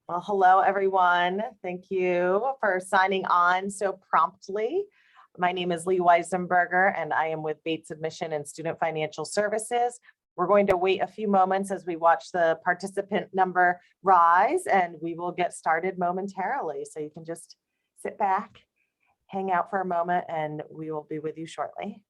Well, hello, everyone. Thank you for signing on so promptly. My name is Lee Weisenberger, and I am with Bates Admission and Student Financial Services. We're going to wait a few moments as we watch the participant number rise, and we will get started momentarily. So you can just sit back, hang out for a moment, and we will be with you shortly.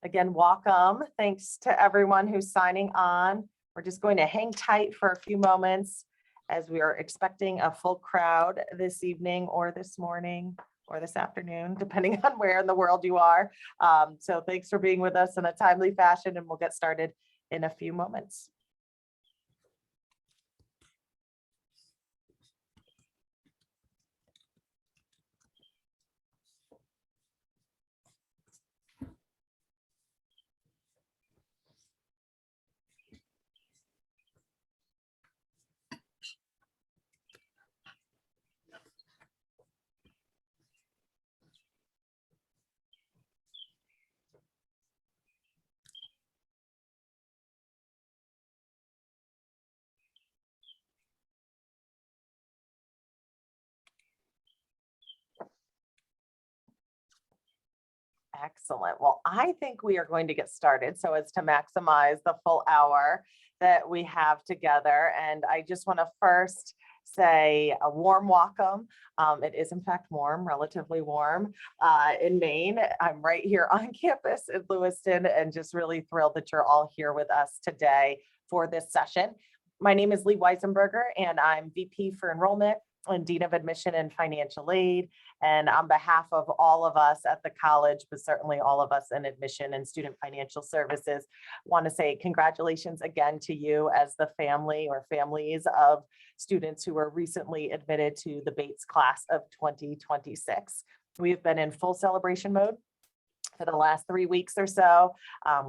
Again, welcome. Thanks to everyone who's signing on. We're just going to hang tight for a few moments as we are expecting a full crowd this evening or this morning or this afternoon, depending on where in the world you are. So thanks for being with us in a timely fashion, and we'll get started in a few moments. Excellent. Well, I think we are going to get started so as to maximize the full hour that we have together. And I just want to first say a warm welcome. It is in fact warm, relatively warm in Maine. I'm right here on campus in Lewiston and just really thrilled that you're all here with us today for this session. My name is Lee Weisenberger, and I'm VP for Enrollment and Dean of Admission and Financial Aid. And on behalf of all of us at the college, but certainly all of us in admission and student financial services, want to say congratulations again to you as the family or families of students who were recently admitted to the Bates class of 2026. We've been in full celebration mode for the last 3 weeks or so.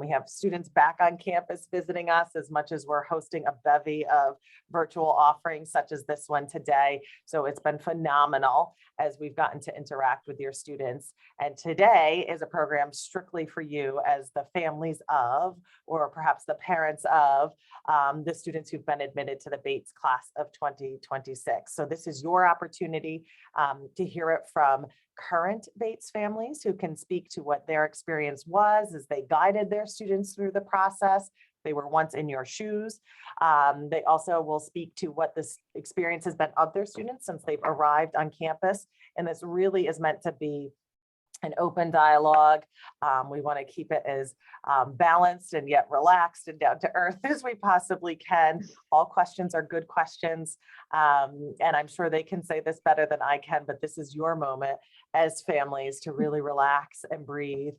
We have students back on campus visiting us as much as we're hosting a bevy of virtual offerings such as this one today. So it's been phenomenal as we've gotten to interact with your students. And today is a program strictly for you as the families of, or perhaps the parents of, the students who've been admitted to the Bates class of 2026. So this is your opportunity to hear it from current Bates families who can speak to what their experience was as they guided their students through the process. They were once in your shoes. They also will speak to what this experience has been of their students since they've arrived on campus. And this really is meant to be an open dialogue. We want to keep it as balanced and yet relaxed and down to earth as we possibly can. All questions are good questions. And I'm sure they can say this better than I can, but this is your moment as families to really relax and breathe,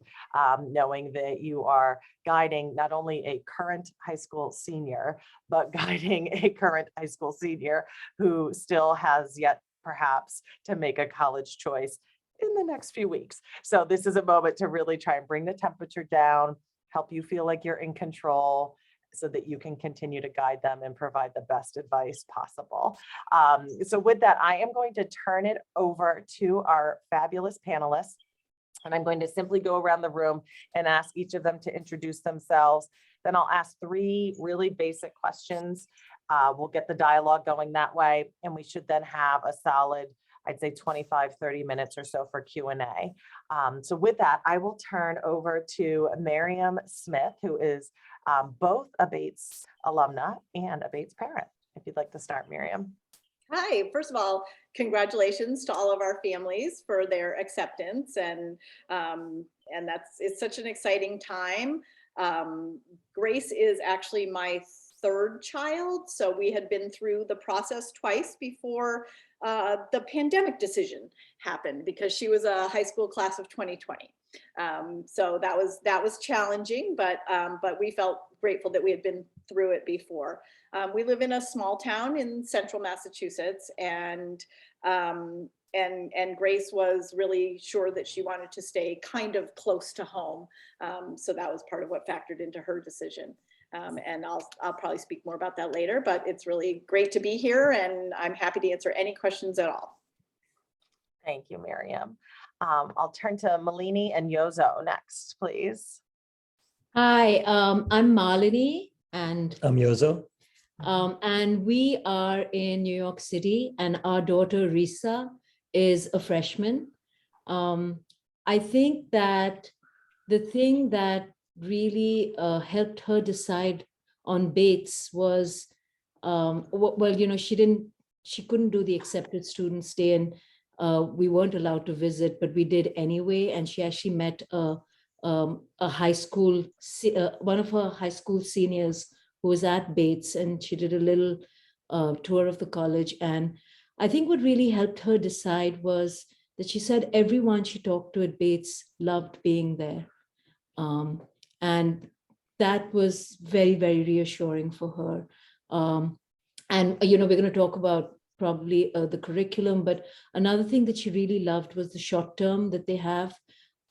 knowing that you are guiding not only a current high school senior, but guiding a current high school senior who still has yet perhaps to make a college choice in the next few weeks. So this is a moment to really try and bring the temperature down, help you feel like you're in control so that you can continue to guide them and provide the best advice possible. So with that, I am going to turn it over to our fabulous panelists. And I'm going to simply go around the room and ask each of them to introduce themselves. Then I'll ask 3 really basic questions. We'll get the dialogue going that way. And we should then have a solid, I'd say 25-30 minutes or so for Q&A. So with that, I will turn over to Miriam Smith, who is both a Bates alumna and a Bates parent. If you'd like to start, Miriam. Hi, first of all, congratulations to all of our families for their acceptance, and it's such an exciting time. Grace is actually my 3rd child, so we had been through the process twice before the pandemic decision happened, because she was a high school class of 2020. So that was challenging, but we felt grateful that we had been through it before. We live in a small town in central Massachusetts, and Grace was really sure that she wanted to stay kind of close to home. So that was part of what factored into her decision. And I'll probably speak more about that later, but it's really great to be here and I'm happy to answer any questions at all. Thank you, Miriam. I'll turn to Malini and Yozo next, please. Hi, I'm Malini and I'm Yozo. we are in New York City and our daughter Risa is a freshman. I think that the thing that really helped her decide on Bates was, well, you know, she couldn't do the accepted student stay and we weren't allowed to visit, but we did anyway. And she actually met a high school, one of her high school seniors who was at Bates, and she did a little tour of the college. And I think what really helped her decide was that she said everyone she talked to at Bates loved being there. And that was very, very reassuring for her. And, you know, we're going to talk about probably the curriculum, but another thing that she really loved was the short term that they have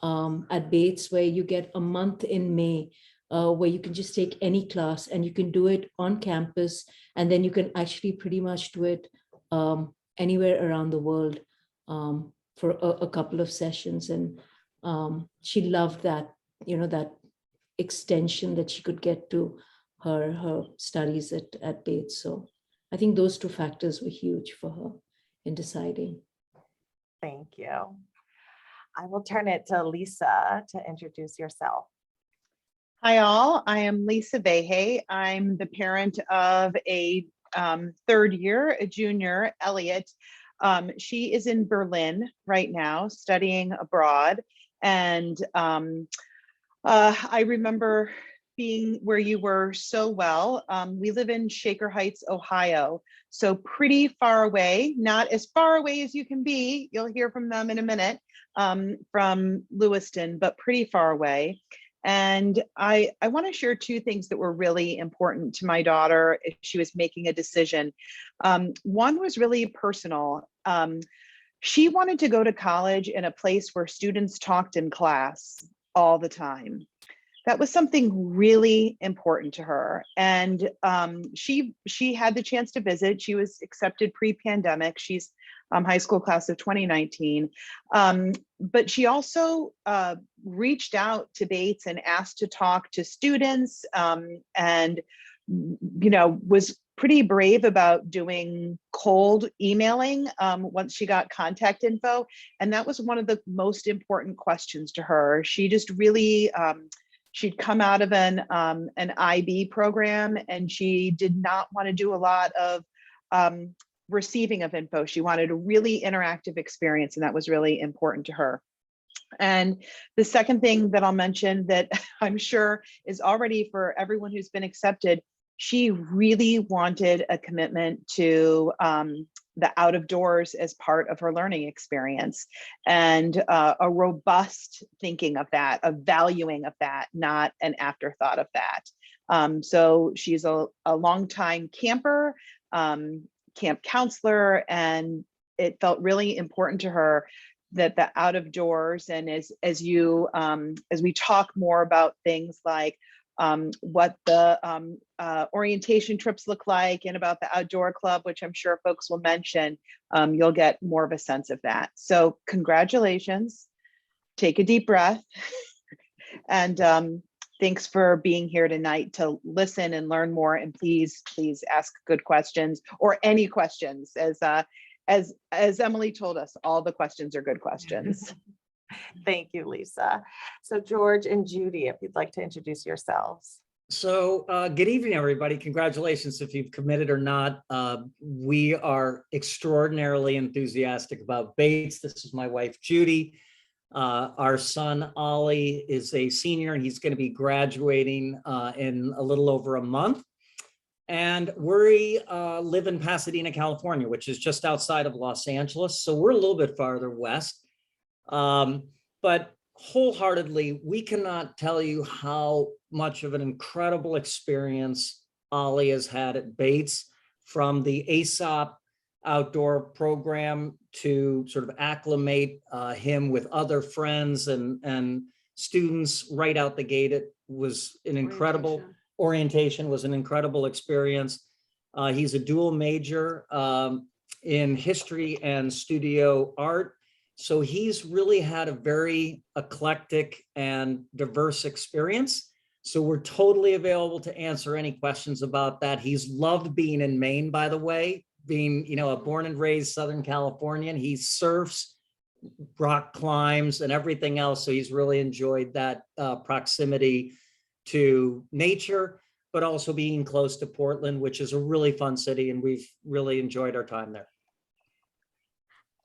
at Bates, where you get a month in May, where you can just take any class and you can do it on campus. And then you can actually pretty much do it anywhere around the world for a couple of sessions. And she loved that, you know, that extension that she could get to her studies at Bates. So I think those two factors were huge for her in deciding. Thank you. I will turn it to Lisa to introduce yourself. Hi all, I am Lisa Vehe. I'm the parent of a third year, a junior, Elliot. She is in Berlin right now studying abroad. And I remember being where you were so well. We live in Shaker Heights, Ohio, so pretty far away, not as far away as you can be. You'll hear from them in a minute, from Lewiston, but pretty far away. And I want to share two things that were really important to my daughter if she was making a decision. One was really personal. She wanted to go to college in a place where students talked in class all the time. That was something really important to her. And she had the chance to visit. She was accepted pre-pandemic. She's high school class of 2019. But she also reached out to Bates and asked to talk to students and, you know, was pretty brave about doing cold emailing once she got contact info. And that was one of the most important questions to her. She just really, she'd come out of an IB program and she did not want to do a lot of receiving of info. She wanted a really interactive experience, and that was really important to her. And the second thing that I'll mention that I'm sure is already for everyone who's been accepted, she really wanted a commitment to the out of doors as part of her learning experience, and a robust thinking of that, a valuing of that, not an afterthought of that. So she's a longtime camper, camp counselor, and it felt really important to her that the out of doors, and as we talk more about things like what the orientation trips look like and about the outdoor club, which I'm sure folks will mention, you'll get more of a sense of that. So congratulations, take a deep breath, and thanks for being here tonight to listen and learn more. And please ask good questions, or any questions. As Emily told us, all the questions are good questions. Thank you, Lisa. So George and Judy, if you'd like to introduce yourselves. So good evening, everybody. Congratulations if you've committed or not. We are extraordinarily enthusiastic about Bates. This is my wife, Judy. Our son, Ollie, is a senior, and he's going to be graduating in a little over a month. And we live in Pasadena, California, which is just outside of Los Angeles. So we're a little bit farther west. But wholeheartedly, we cannot tell you how much of an incredible experience Ollie has had at Bates, from the ASOP outdoor program to sort of acclimate him with other friends and students right out the gate. It was an incredible orientation was an incredible experience. He's a dual major in history and studio art. So he's really had a very eclectic and diverse experience. So we're totally available to answer any questions about that. He's loved being in Maine, by the way, being, a born and raised Southern Californian. He surfs, rock climbs, and everything else. So he's really enjoyed that proximity to nature, but also being close to Portland, which is a really fun city, and we've really enjoyed our time there.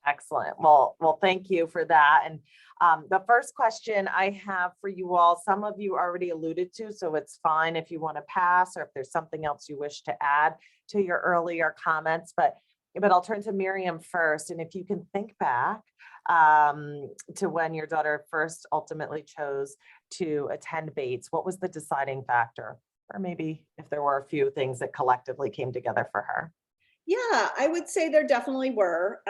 Excellent. Well, thank you for that. And the first question I have for you all, some of you already alluded to, so it's fine if you want to pass or if there's something else you wish to add to your earlier comments, but I'll turn to Miriam first. And if you can think back to when your daughter first ultimately chose to attend Bates, what was the deciding factor? Or maybe if there were a few things that collectively came together for her. Yeah, I would say there definitely were.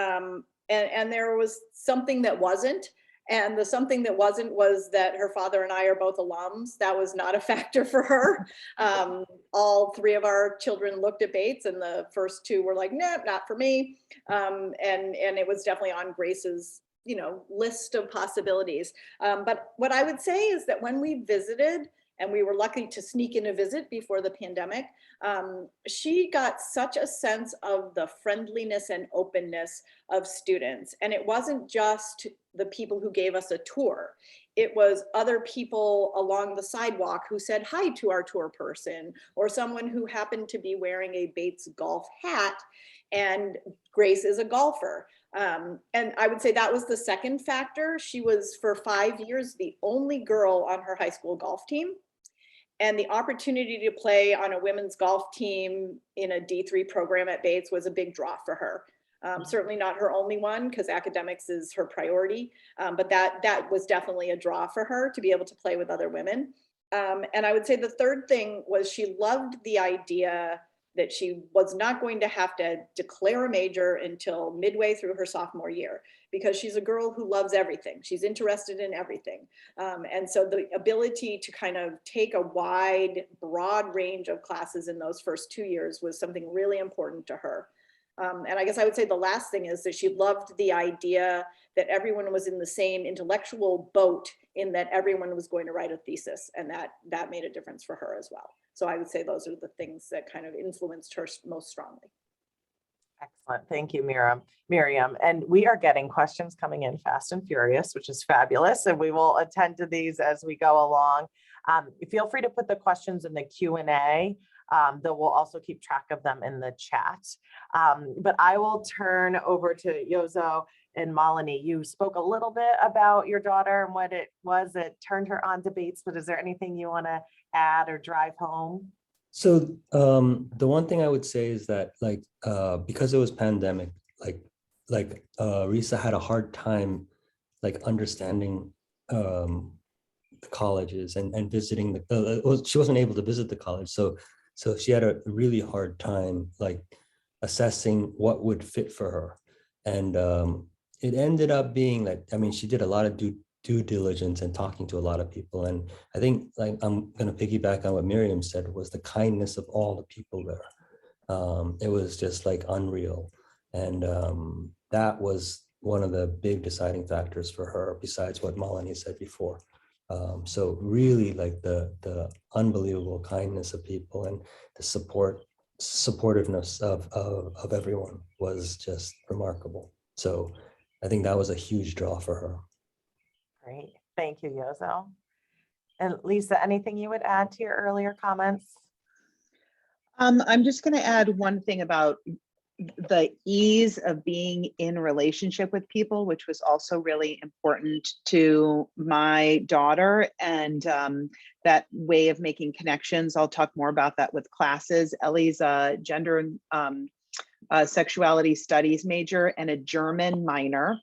And there was something that wasn't. And the something that wasn't was that her father and I are both alums. That was not a factor for her. All three of our children looked at Bates, and the first two were like, "Nah, not for me." And it was definitely on Grace's, list of possibilities. But what I would say is that when we visited, and we were lucky to sneak in a visit before the pandemic, she got such a sense of the friendliness and openness of students. And it wasn't just the people who gave us a tour. It was other people along the sidewalk who said hi to our tour person, or someone who happened to be wearing a Bates golf hat, and Grace is a golfer. And I would say that was the second factor. She was, for 5 years, the only girl on her high school golf team. And the opportunity to play on a women's golf team in a D3 program at Bates was a big draw for her. Certainly not her only one, because academics is her priority, but that was definitely a draw for her to be able to play with other women. And I would say the third thing was she loved the idea that she was not going to have to declare a major until midway through her sophomore year, because she's a girl who loves everything. She's interested in everything. And so the ability to kind of take a wide, broad range of classes in those first 2 years was something really important to her. And I guess I would say the last thing is that she loved the idea that everyone was in the same intellectual boat, in that everyone was going to write a thesis, and that made a difference for her as well. So I would say those are the things that kind of influenced her most strongly. Excellent. Thank you, Miriam. And we are getting questions coming in fast and furious, which is fabulous. And we will attend to these as we go along. Feel free to put the questions in the Q&A, though we'll also keep track of them in the chat. But I will turn over to Yozo and Malini. You spoke a little bit about your daughter and what it was that turned her on to Bates, but is there anything you want to add or drive home? So the one thing I would say is that, because it was pandemic, Risa had a hard time understanding the colleges and visiting she wasn't able to visit the college, so she had a really hard time assessing what would fit for her. And it ended up being she did a lot of due diligence and talking to a lot of people. And I think I'm going to piggyback on what Miriam said, was the kindness of all the people there. It was just unreal. And that was one of the big deciding factors for her, besides what Malini said before. So really the unbelievable kindness of people and the supportiveness of everyone was just remarkable. So I think that was a huge draw for her. Great. Thank you, Yozo. And Lisa, anything you would add to your earlier comments? I'm just going to add one thing about the ease of being in relationship with people, which was also really important to my daughter, and that way of making connections. I'll talk more about that with classes. Ellie's a gender and sexuality studies major and a German minor.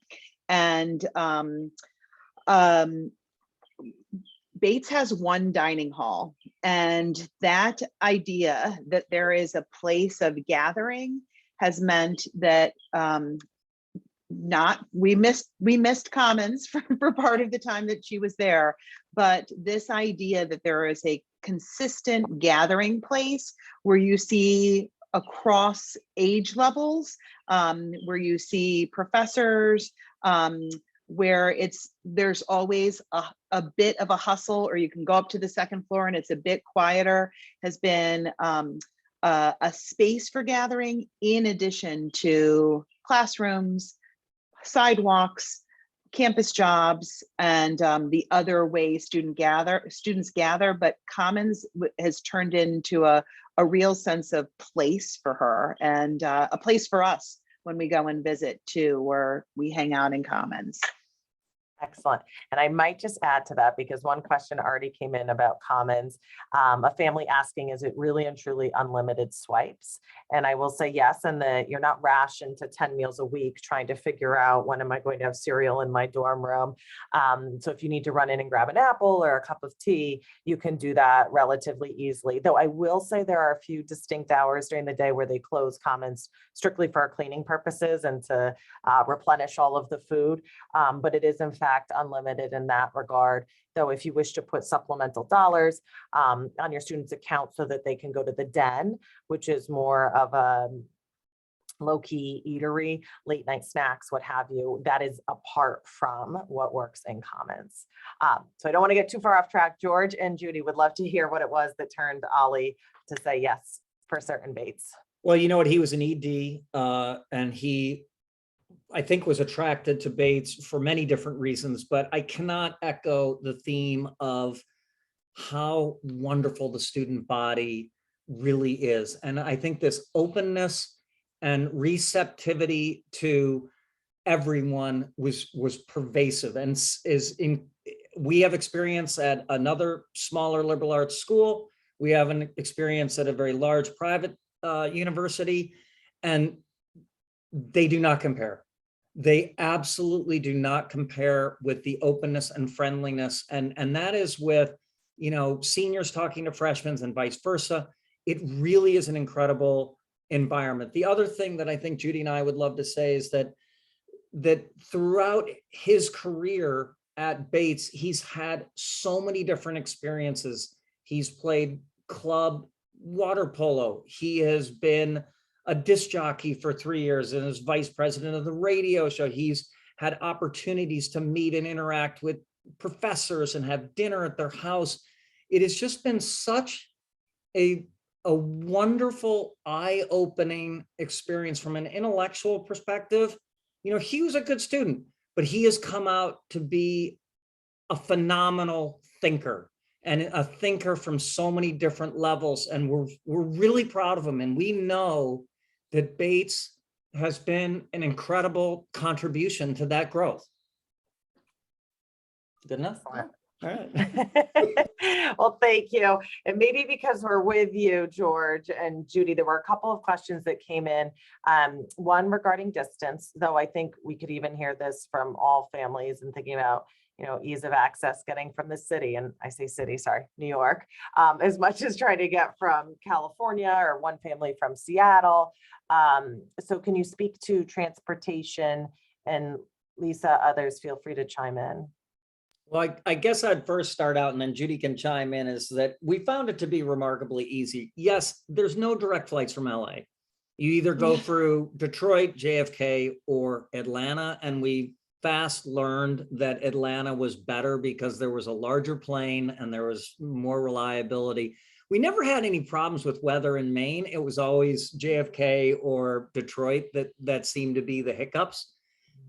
And Bates has one dining hall, and that idea that there is a place of gathering has meant that we missed Commons for part of the time that she was there, but this idea that there is a consistent gathering place where you see across age levels, where you see professors, where there's always a bit of a hustle, or you can go up to the second floor and it's a bit quieter, has been a space for gathering, in addition to classrooms, sidewalks, campus jobs, and the other way students gather. But Commons has turned into a real sense of place for her, and a place for us when we go and visit too, where we hang out in Commons. Excellent. And I might just add to that, because one question already came in about Commons. A family asking, is it really and truly unlimited swipes? And I will say yes, and that you're not rationed to 10 meals a week trying to figure out when am I going to have cereal in my dorm room. So if you need to run in and grab an apple or a cup of tea, you can do that relatively easily. Though I will say there are a few distinct hours during the day where they close Commons strictly for cleaning purposes and to replenish all of the food. But it is in fact unlimited in that regard. Though if you wish to put supplemental dollars on your students' account so that they can go to the den, which is more of a low-key eatery, late night snacks, what have you, that is apart from what works in Commons. So I don't want to get too far off track. George and Judy would love to hear what it was that turned Ollie to say yes for certain Bates. Well, you know what, he was an ED, and he, I think, was attracted to Bates for many different reasons, but I cannot echo the theme of how wonderful the student body really is. And I think this openness and receptivity to everyone was pervasive, and we have experience at another smaller liberal arts school. We have an experience at a very large private university, and they do not compare. They absolutely do not compare with the openness and friendliness. And that is with, you know, seniors talking to freshmen and vice versa. It really is an incredible environment. The other thing that I think Judy and I would love to say is that throughout his career at Bates, he's had so many different experiences. He's played club water polo. He has been a disc jockey for 3 years and is vice president of the radio show. He's had opportunities to meet and interact with professors and have dinner at their house. It has just been such a wonderful, eye-opening experience from an intellectual perspective. You know, he was a good student, but he has come out to be a phenomenal thinker, and a thinker from so many different levels. And we're really proud of him. And we know that Bates has been an incredible contribution to that growth. Good enough? All right. Well, thank you. And maybe because we're with you, George and Judy, there were a couple of questions that came in. One regarding distance, though I think we could even hear this from all families and thinking about, you know, ease of access getting from the city, and I say city, sorry, New York, as much as trying to get from California, or one family from Seattle. So can you speak to transportation? And Lisa, others feel free to chime in. Well, I guess I'd first start out, and then Judy can chime in, is that we found it to be remarkably easy. Yes, there's no direct flights from LA. You either go through Detroit, JFK, or Atlanta, and we fast learned that Atlanta was better because there was a larger plane and there was more reliability. We never had any problems with weather in Maine. It was always JFK or Detroit that seemed to be the hiccups.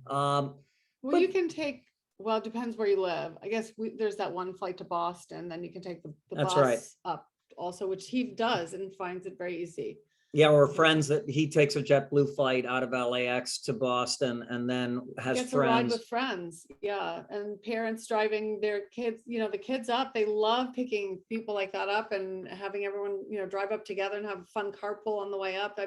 Well, you can take, well, it depends where you live. I guess there's that one flight to Boston, then you can take the That's bus right. up also, which he does and finds it very easy. Yeah, or friends that he takes a JetBlue flight out of LAX to Boston and then has Gets a ride friends. with friends, yeah, and parents driving their kids, you know, the kids up. They love picking people like that up and having everyone, you know, drive up together and have a fun carpool on the way up.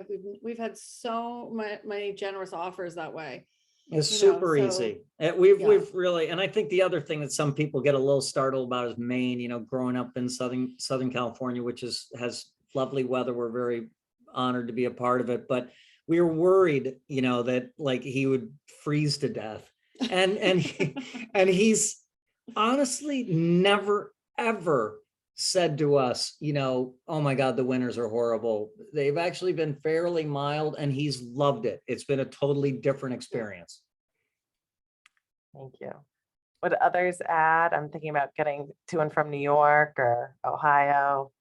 We've had so many generous offers that way. It's you know, super so, easy. yeah. We've really, and I think the other thing that some people get a little startled about is Maine. You know, growing up in Southern California, which has lovely weather. We're very honored to be a part of it, but we were worried, that like he would freeze to death. And he's honestly never, ever said to us, oh my God, the winters are horrible. They've actually been fairly mild and he's loved it. It's been a totally different experience. Thank you. Would others add? I'm thinking about getting to and from New York or Ohio.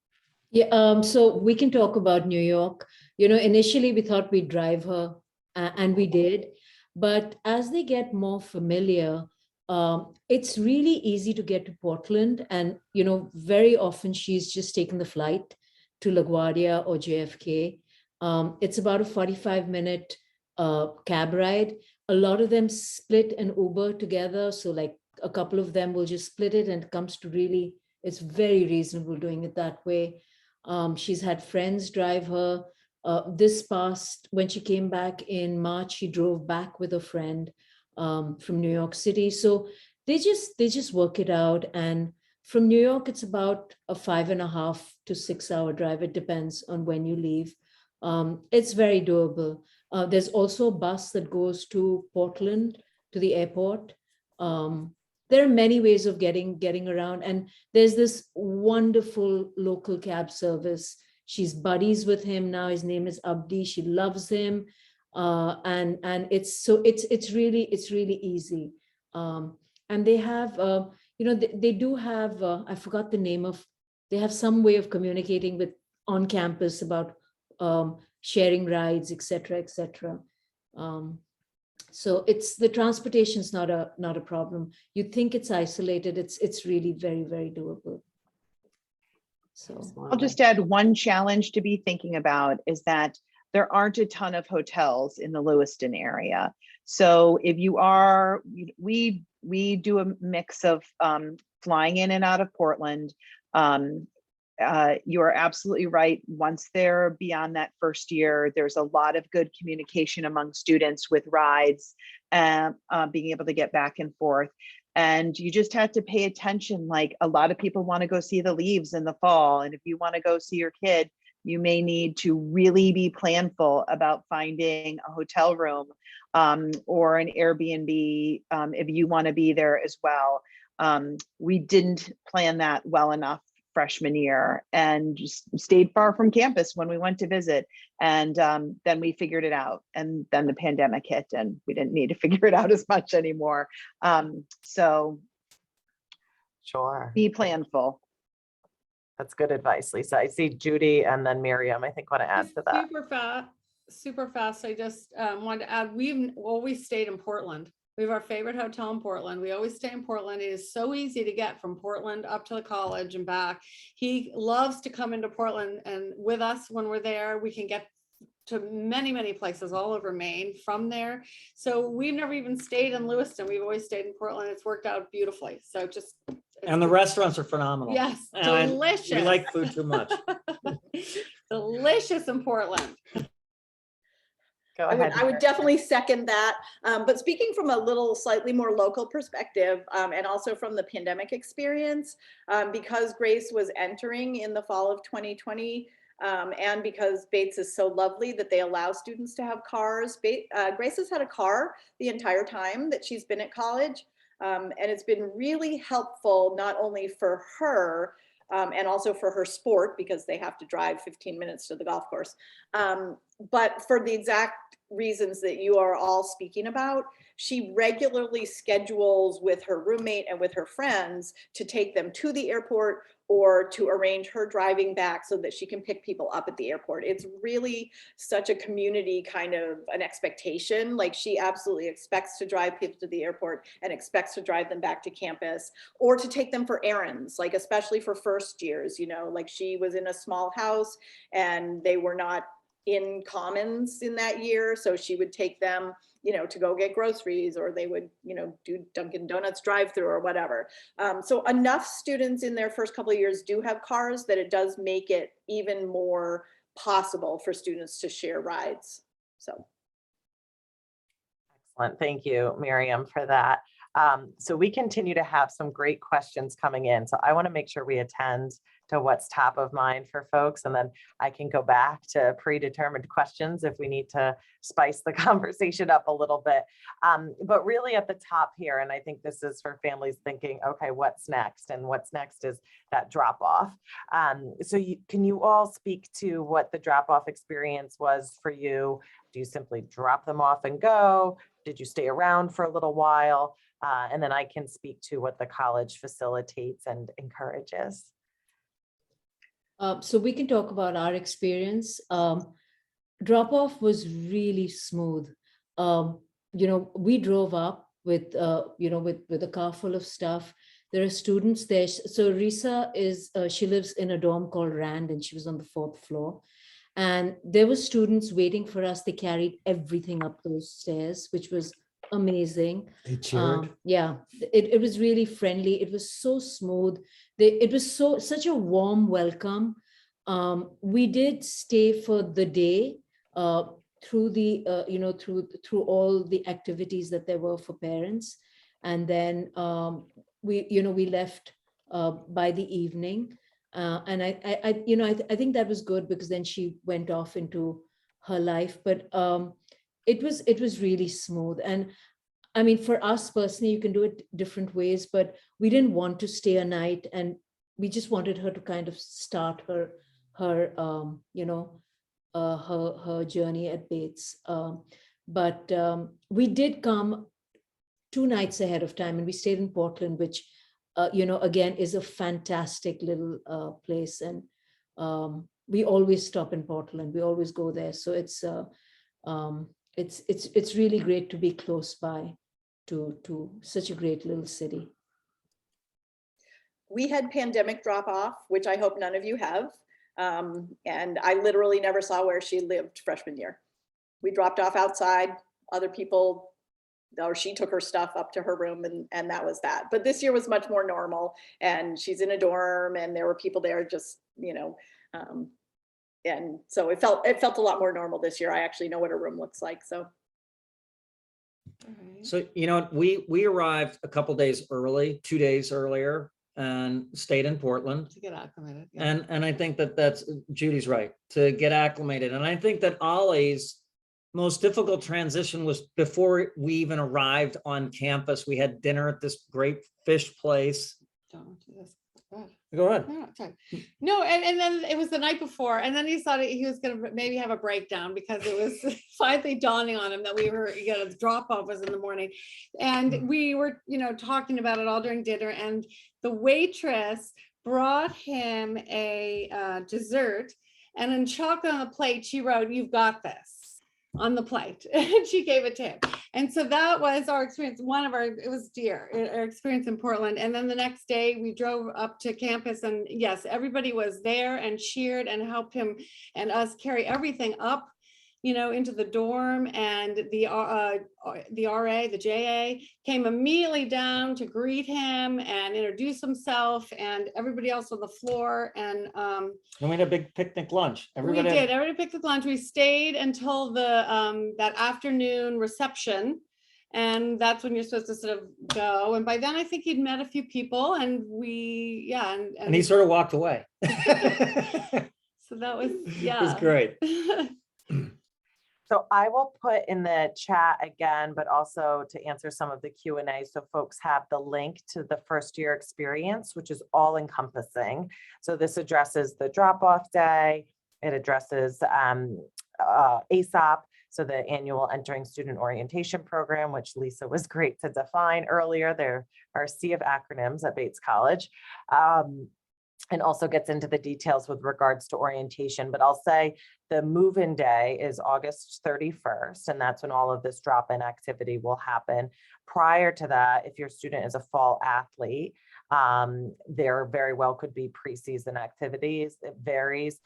Yeah, so we can talk about New York. Initially we thought we'd drive her, and we did. But as they get more familiar, it's really easy to get to Portland. And, very often she's just taken the flight to LaGuardia or JFK. It's about a 45-minute cab ride. A lot of them split an Uber together. So like a couple of them will just split it, and it comes to really, it's very reasonable doing it that way. She's had friends drive her. When she came back in March, she drove back with a friend from New York City. So they just work it out. And from New York, it's about a 5.5 to 6 hour drive. It depends on when you leave. It's very doable. There's also a bus that goes to Portland, to the airport. There are many ways of getting around, and there's this wonderful local cab service. She's buddies with him now. His name is Abdi. She loves him, and it's really easy. And they have they do have I forgot the name of. They have some way of communicating with on campus about sharing rides, etc., etc. So it's the transportation's not a problem. You think it's isolated, it's really very, very doable. So I'll just add one challenge to be thinking about is that there aren't a ton of hotels in the Lewiston area. So if you are, we do a mix of flying in and out of Portland. You are absolutely right. Once they're beyond that first year, there's a lot of good communication among students with rides and being able to get back and forth. And you just have to pay attention. Like a lot of people want to go see the leaves in the fall. And if you want to go see your kid, you may need to really be planful about finding a hotel room or an Airbnb if you want to be there as well. We didn't plan that well enough freshman year and just stayed far from campus when we went to visit. And then we figured it out. And then the pandemic hit and we didn't need to figure it out as much anymore. So Sure. be planful. That's good advice, Lisa. I see Judy and then Miriam, I think, want to add to that. Super fast. I just wanted to add, we've always stayed in Portland. We have our favorite hotel in Portland. We always stay in Portland. It is so easy to get from Portland up to the college and back. He loves to come into Portland, and with us when we're there, we can get to many, many places all over Maine from there. So we've never even stayed in Lewiston. We've always stayed in Portland. It's worked out beautifully. So just. And the restaurants are phenomenal. Yes, And delicious. we like food too much. Delicious in Portland. Go ahead. I would definitely second that. But speaking from a little slightly more local perspective and also from the pandemic experience, because Grace was entering in the fall of 2020, and because Bates is so lovely that they allow students to have cars, Grace has had a car the entire time that she's been at college. And it's been really helpful, not only for her, and also for her sport, because they have to drive 15 minutes to the golf course, but for the exact reasons that you are all speaking about. She regularly schedules with her roommate and with her friends to take them to the airport or to arrange her driving back so that she can pick people up at the airport. It's really such a community kind of an expectation. Like she absolutely expects to drive people to the airport and expects to drive them back to campus or to take them for errands, like especially for first years, like she was in a small house and they were not in commons in that year. So she would take them, to go get groceries, or they would, do Dunkin' Donuts drive-through or whatever. So enough students in their first couple of years do have cars that it does make it even more possible for students to share rides. So. Excellent. Thank you, Miriam, for that. So we continue to have some great questions coming in. So I want to make sure we attend to what's top of mind for folks. And then I can go back to predetermined questions if we need to spice the conversation up a little bit. But really at the top here, and I think this is for families thinking, okay, what's next? And what's next is that drop off. So can you all speak to what the drop off experience was for you? Do you simply drop them off and go? Did you stay around for a little while? And then I can speak to what the college facilitates and encourages. So we can talk about our experience. Drop off was really smooth. We drove up with a car full of stuff. There are students there. So Risa she lives in a dorm called Rand, and she was on the 4th floor. And there were students waiting for us. They carried everything up those stairs, which was amazing. They cheered. Yeah, it was really friendly. It was so smooth. It was such a warm welcome. We did stay for the day through through all the activities that there were for parents, and then we left by the evening. And I think that was good, because then she went off into her life. But it was really smooth. And I mean, for us personally, you can do it different ways, but we didn't want to stay a night, and we just wanted her to kind of start her journey at Bates. But we did come 2 nights ahead of time, and we stayed in Portland, which again is a fantastic little place. And we always stop in Portland. We always go there. So it's really great to be close by to such a great little city. We had pandemic drop off, which I hope none of you have. And I literally never saw where she lived freshman year. We dropped off outside, other people, or she took her stuff up to her room, and that was that. But this year was much more normal, and she's in a dorm, and there were people there just, and so it felt a lot more normal this year. I actually know what her room looks like. So. So, we arrived a couple days early, 2 days earlier, and stayed in Portland. To get acclimated. Yeah. And I think that's Judy's right, to get acclimated. And I think that Ollie's most difficult transition was before we even arrived on campus. We had dinner at this great fish place. Don't do this. Go ahead. Go ahead. No, sorry. No, and then it was the night before, and then he thought he was going to maybe have a breakdown, because it was finally dawning on him that the drop off was in the morning, and we were talking about it all during dinner, and the waitress brought him a dessert, and in chocolate on the plate she wrote, "You've got this," on the plate, and she gave it to him. And so that was our experience. It was our experience in Portland. And then the next day we drove up to campus, and yes, everybody was there and cheered and helped him and us carry everything up, into the dorm. And the RA, the JA came immediately down to greet him and introduce himself, and everybody else on the floor. And we had a big picnic lunch. Everybody picked up lunch. We stayed until the that afternoon reception, and that's when you're supposed to sort of go. And by then I think he'd met a few people, and and he sort of walked away. So that was, it was great. So I will put in the chat again, but also to answer some of the Q&A, so folks have the link to the first year experience, which is all encompassing. So this addresses the drop-off day. It addresses ASAP, so the annual entering student orientation program, which Lisa was great to define earlier. There are a sea of acronyms at Bates College. And also gets into the details with regards to orientation. But I'll say the move-in day is August 31st, and that's when all of this drop-in activity will happen. Prior to that, if your student is a fall athlete, there very well could be preseason activities. It varies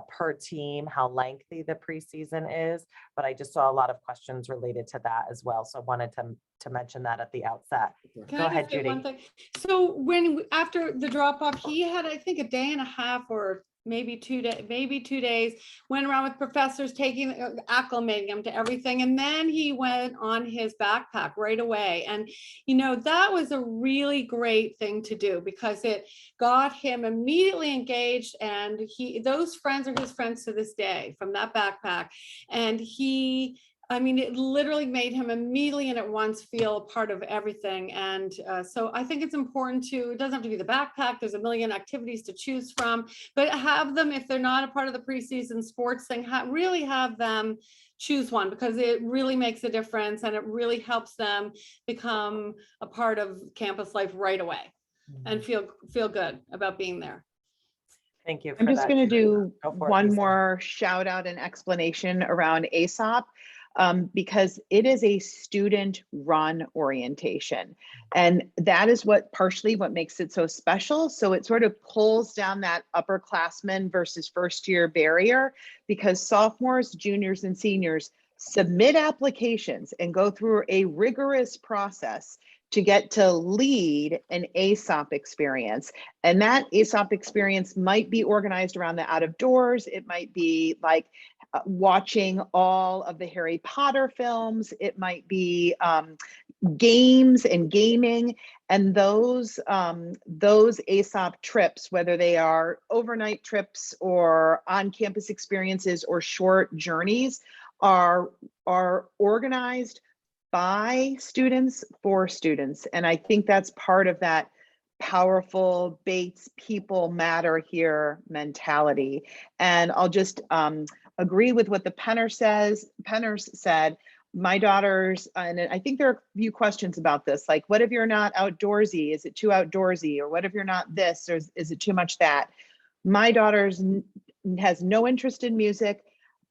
per team how lengthy the preseason is, but I just saw a lot of questions related to that as well. So I wanted to mention that at the outset. Go ahead, Judy. So after the drop off, he had, I think, a day and a half or maybe 2 days, went around with professors, acclimating him to everything. And then he went on his backpack right away. And, that was a really great thing to do because it got him immediately engaged. And those friends are his friends to this day from that backpack. And it literally made him immediately and at once feel a part of everything. And so I think it's important it doesn't have to be the backpack. There's a million activities to choose from, but have them, if they're not a part of the preseason sports thing, really have them choose one, because it really makes a difference and it really helps them become a part of campus life right away and feel good about being there. Thank you. I'm just going to do Go for it, one Lisa. more shout out and explanation around ASOP. Because it is a student run orientation. And that is partially what makes it so special. So it sort of pulls down that upperclassmen versus first year barrier, because sophomores, juniors, and seniors submit applications and go through a rigorous process to get to lead an ASOP experience. And that ASOP experience might be organized around the out of doors. It might be like watching all of the Harry Potter films. It might be games and gaming. And those ASOP trips, whether they are overnight trips or on-campus experiences or short journeys, are organized by students for students. And I think that's part of that powerful Bates people matter here mentality. And I'll just agree with what the Penners said. My daughters, and I think there are a few questions about this, like, what if you're not outdoorsy? Is it too outdoorsy? Or what if you're not this, or is it too much that? My daughter's has no interest in music,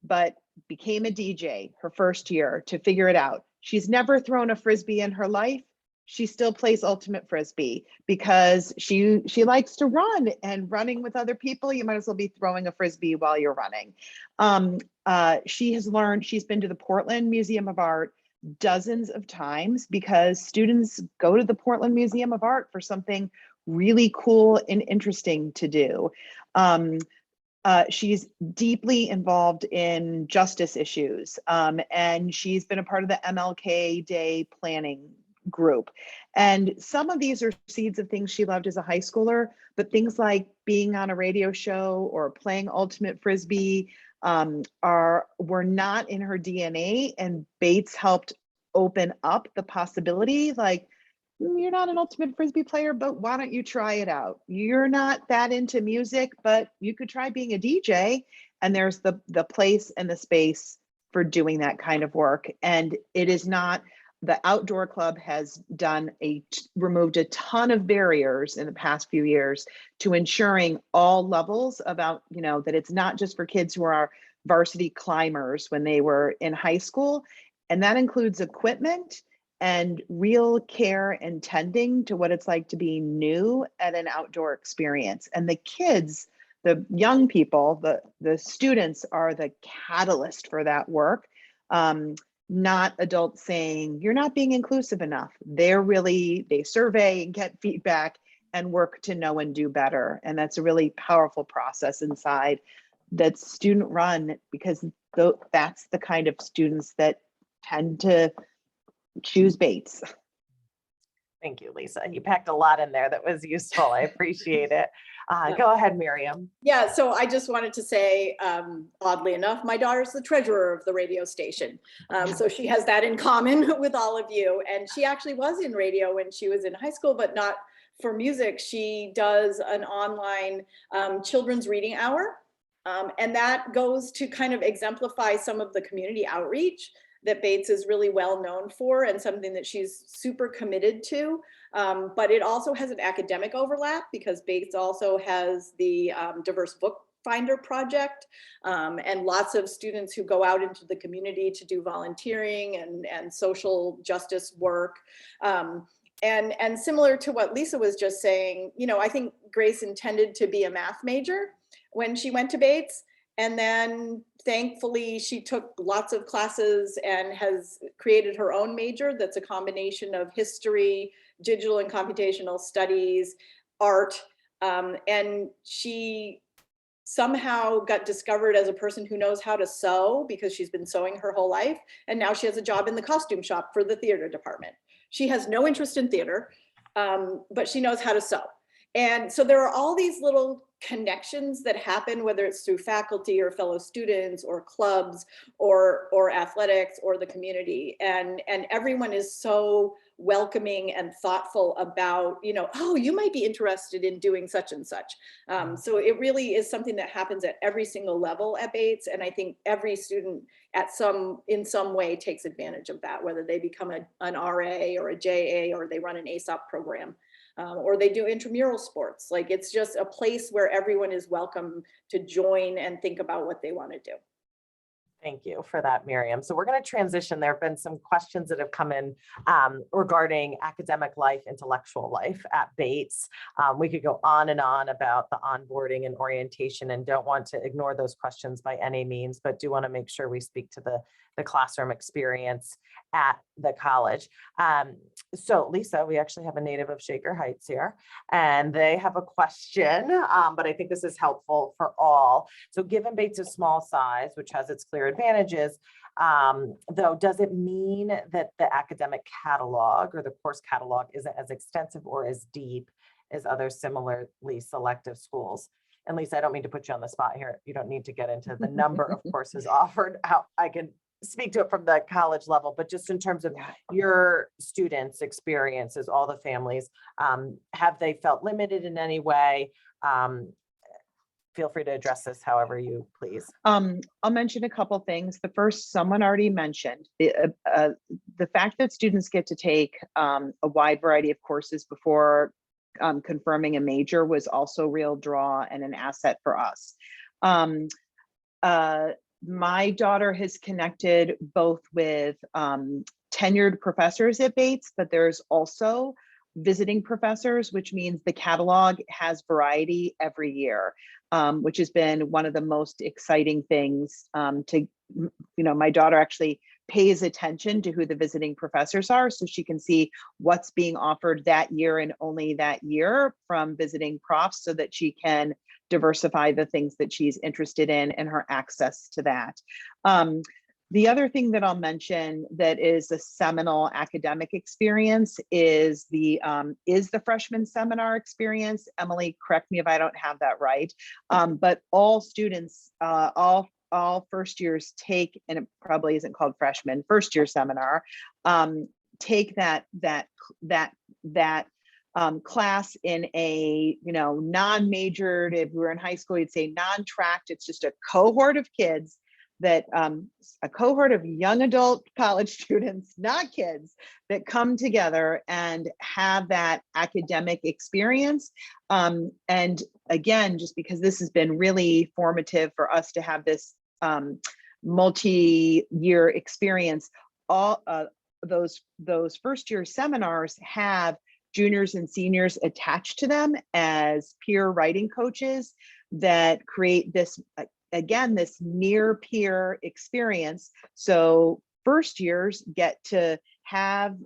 but became a DJ her first year to figure it out. She's never thrown a Frisbee in her life. She still plays ultimate Frisbee because she likes to run, and running with other people, you might as well be throwing a Frisbee while you're running. She has learned, she's been to the Portland Museum of Art dozens of times because students go to the Portland Museum of Art for something really cool and interesting to do. She's deeply involved in justice issues, and she's been a part of the MLK Day planning group. And some of these are seeds of things she loved as a high schooler, but things like being on a radio show or playing ultimate Frisbee were not in her DNA. And Bates helped open up the possibility, like, you're not an ultimate Frisbee player, but why don't you try it out? You're not that into music, but you could try being a DJ. And there's the place and the space for doing that kind of work. And it is not, the outdoor club has removed a ton of barriers in the past few years to ensuring all levels about, that it's not just for kids who are varsity climbers when they were in high school. And that includes equipment and real care and tending to what it's like to be new at an outdoor experience. And the kids, the young people, the students are the catalyst for that work. Not adults saying, you're not being inclusive enough. They survey and get feedback and work to know and do better. And that's a really powerful process inside that's student run, because that's the kind of students that tend to choose Bates. Thank you, Lisa. You packed a lot in there that was useful. I appreciate it. Go ahead, Miriam. Yeah, so I just wanted to say, oddly enough, my daughter's the treasurer of the radio station. So she has that in common with all of you. And she actually was in radio when she was in high school, but not for music. She does an online children's reading hour. And that goes to kind of exemplify some of the community outreach that Bates is really well known for, and something that she's super committed to. But it also has an academic overlap because Bates also has the Diverse Book Finder project, and lots of students who go out into the community to do volunteering and social justice work. And similar to what Lisa was just saying, I think Grace intended to be a math major when she went to Bates. And then thankfully she took lots of classes and has created her own major that's a combination of history, digital and computational studies, art. And she somehow got discovered as a person who knows how to sew because she's been sewing her whole life. And now she has a job in the costume shop for the theater department. She has no interest in theater, but she knows how to sew. And so there are all these little connections that happen, whether it's through faculty or fellow students or clubs or athletics or the community. And everyone is so welcoming and thoughtful about, you know, oh, you might be interested in doing such and such. So it really is something that happens at every single level at Bates. And I think every student in some way takes advantage of that, whether they become an RA or a JA, or they run an ASOP program. Or they do intramural sports. Like, it's just a place where everyone is welcome to join and think about what they want to do. Thank you for that, Miriam. So we're going to transition. There have been some questions that have come in regarding academic life, intellectual life at Bates. We could go on and on about the onboarding and orientation, and don't want to ignore those questions by any means, but do want to make sure we speak to the classroom experience at the college. So Lisa, we actually have a native of Shaker Heights here, and they have a question, but I think this is helpful for all. So given Bates' small size, which has its clear advantages, though, does it mean that the academic catalog or the course catalog isn't as extensive or as deep as other similarly selective schools? And Lisa, I don't mean to put you on the spot here. You don't need to get into the number of courses offered. I can speak to it from the college level, but just in terms of your students' experiences, all the families, have they felt limited in any way? Feel free to address this however you please. I'll mention a couple things. The first, someone already mentioned, the fact that students get to take a wide variety of courses before confirming a major was also a real draw and an asset for us. My daughter has connected both with tenured professors at Bates, but there's also visiting professors, which means the catalog has variety every year, which has been one of the most exciting things my daughter actually pays attention to who the visiting professors are, so she can see what's being offered that year and only that year from visiting profs, so that she can diversify the things that she's interested in and her access to that. The other thing that I'll mention that is a seminal academic experience is the freshman seminar experience. Emily, correct me if I don't have that right, but all students, all first years take, and it probably isn't called freshman, first year seminar, take that class in a, non-majored. If we were in high school, you'd say non-tracked. It's just a cohort of kids that a cohort of young adult college students, not kids, that come together and have that academic experience. And again, just because this has been really formative for us to have this multi-year experience, all those first year seminars have juniors and seniors attached to them as peer writing coaches that create this, again, this near peer experience. So first years get to have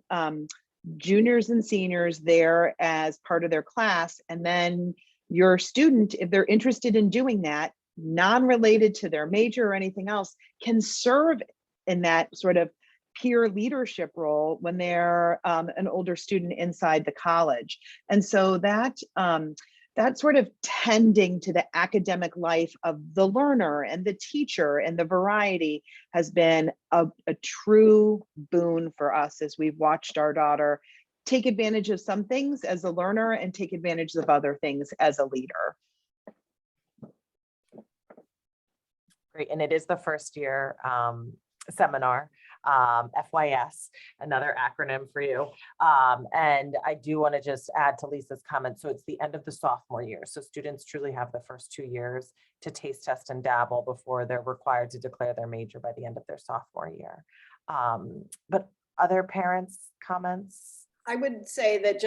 juniors and seniors there as part of their class. And then your student, if they're interested in doing that, non-related to their major or anything else, can serve in that sort of peer leadership role when they're an older student inside the college. And so that sort of tending to the academic life of the learner and the teacher and the variety has been a true boon for us as we've watched our daughter take advantage of some things as a learner and take advantage of other things as a leader. Great, and it is the first year seminar, FYS, another acronym for you. And I do want to just add to Lisa's comment. So it's the end of the sophomore year. So students truly have the first 2 years to taste, test, and dabble before they're required to declare their major by the end of their sophomore year. But other parents' comments? I would say that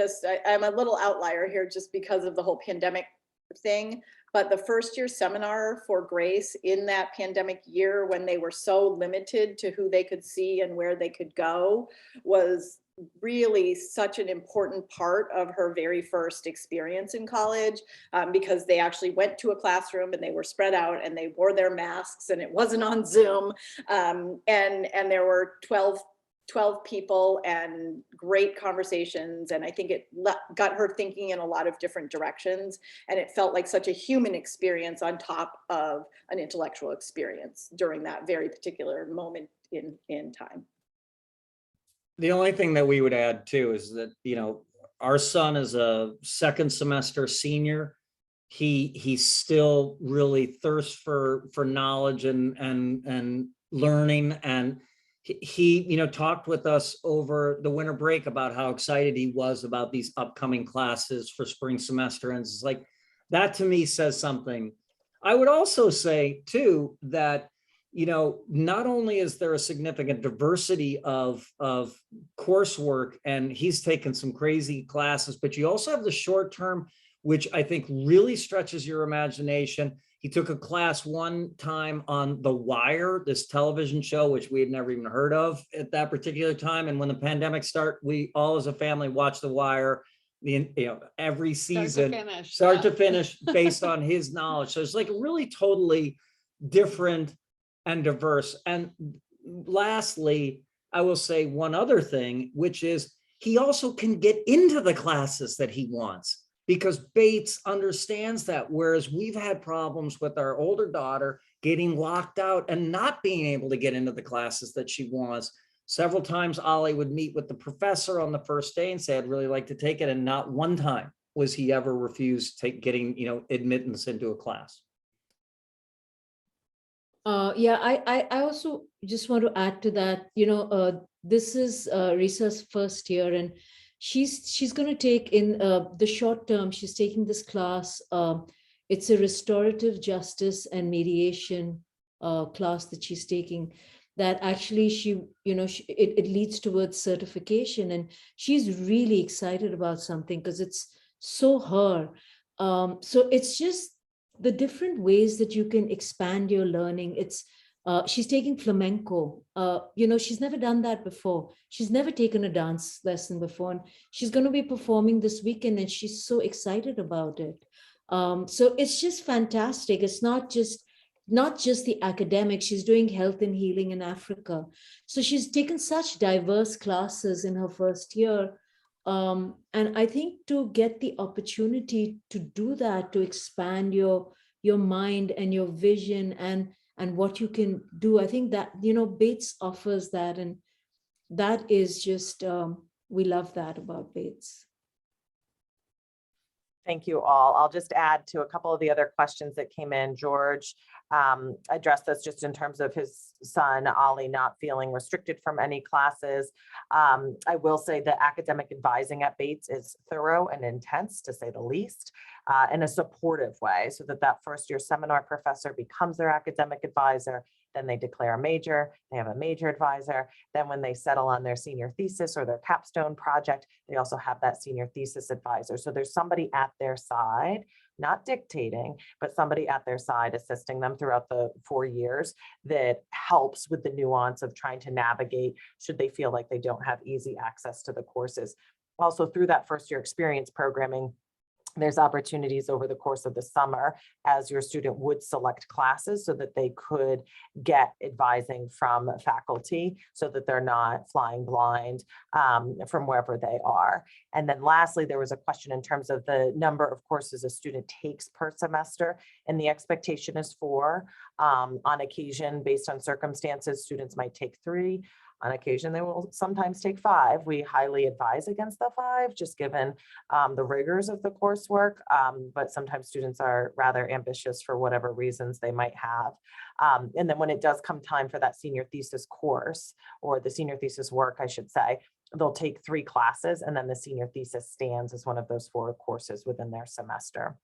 I'm a little outlier here just because of the whole pandemic thing. But the first year seminar for Grace in that pandemic year, when they were so limited to who they could see and where they could go, was really such an important part of her very first experience in college, because they actually went to a classroom and they were spread out and they wore their masks and it wasn't on Zoom. And there were 12 people and great conversations. And I think it got her thinking in a lot of different directions. And it felt like such a human experience on top of an intellectual experience during that very particular moment in time. The only thing that we would add too is that, you know, our son is a second semester senior. He still really thirsts for knowledge and learning, and he you know, talked with us over the winter break about how excited he was about these upcoming classes for spring semester. And it's like, that to me says something. I would also say too that, you know, not only is there a significant diversity of coursework, and he's taken some crazy classes, but you also have the short term, which I think really stretches your imagination. He took a class one time on The Wire, this television show, which we had never even heard of at that particular time. And when the pandemic started, we all as a family watched The Wire, every season, start to finish, based on his knowledge. So it's like really totally different and diverse. And lastly, I will say one other thing, which is he also can get into the classes that he wants, because Bates understands that. Whereas we've had problems with our older daughter getting locked out and not being able to get into the classes that she wants. Several times Ollie would meet with the professor on the first day and say, I'd really like to take it. And not one time was he ever refused getting, you know, admittance into a class. Yeah, I also just want to add to that, you know, this is Risa's first year, and she's going to take in the short term, she's taking this class. It's a restorative justice and mediation class that she's taking, that actually it leads towards certification. And she's really excited about something because it's so her. So it's just the different ways that you can expand your learning. It's she's taking flamenco. You know, she's never done that before. She's never taken a dance lesson before, and she's going to be performing this weekend, and she's so excited about it. So it's just fantastic. It's not just the academic. She's doing health and healing in Africa. So she's taken such diverse classes in her first year. And I think to get the opportunity to do that, to expand your mind and your vision and what you can do, I think that, you know, Bates offers that, and that is just, we love that about Bates. Thank you all. I'll just add to a couple of the other questions that came in. George addressed this just in terms of his son, Ollie, not feeling restricted from any classes. I will say that academic advising at Bates is thorough and intense, to say the least, in a supportive way, so that first year seminar professor becomes their academic advisor. Then they declare a major, they have a major advisor. Then when they settle on their senior thesis or their capstone project, they also have that senior thesis advisor. So there's somebody at their side, not dictating, but somebody at their side assisting them throughout the 4 years that helps with the nuance of trying to navigate should they feel like they don't have easy access to the courses. Also, through that first year experience programming, there's opportunities over the course of the summer as your student would select classes so that they could get advising from faculty so that they're not flying blind from wherever they are. And then lastly, there was a question in terms of the number of courses a student takes per semester, and the expectation is 4. On occasion, based on circumstances, students might take 3. On occasion, they will sometimes take 5. We highly advise against the 5, just given the rigors of the coursework, but sometimes students are rather ambitious for whatever reasons they might have. And then when it does come time for that senior thesis course, or the senior thesis work, I should say, they'll take 3 classes, and then the senior thesis stands as one of those 4 courses within their semester.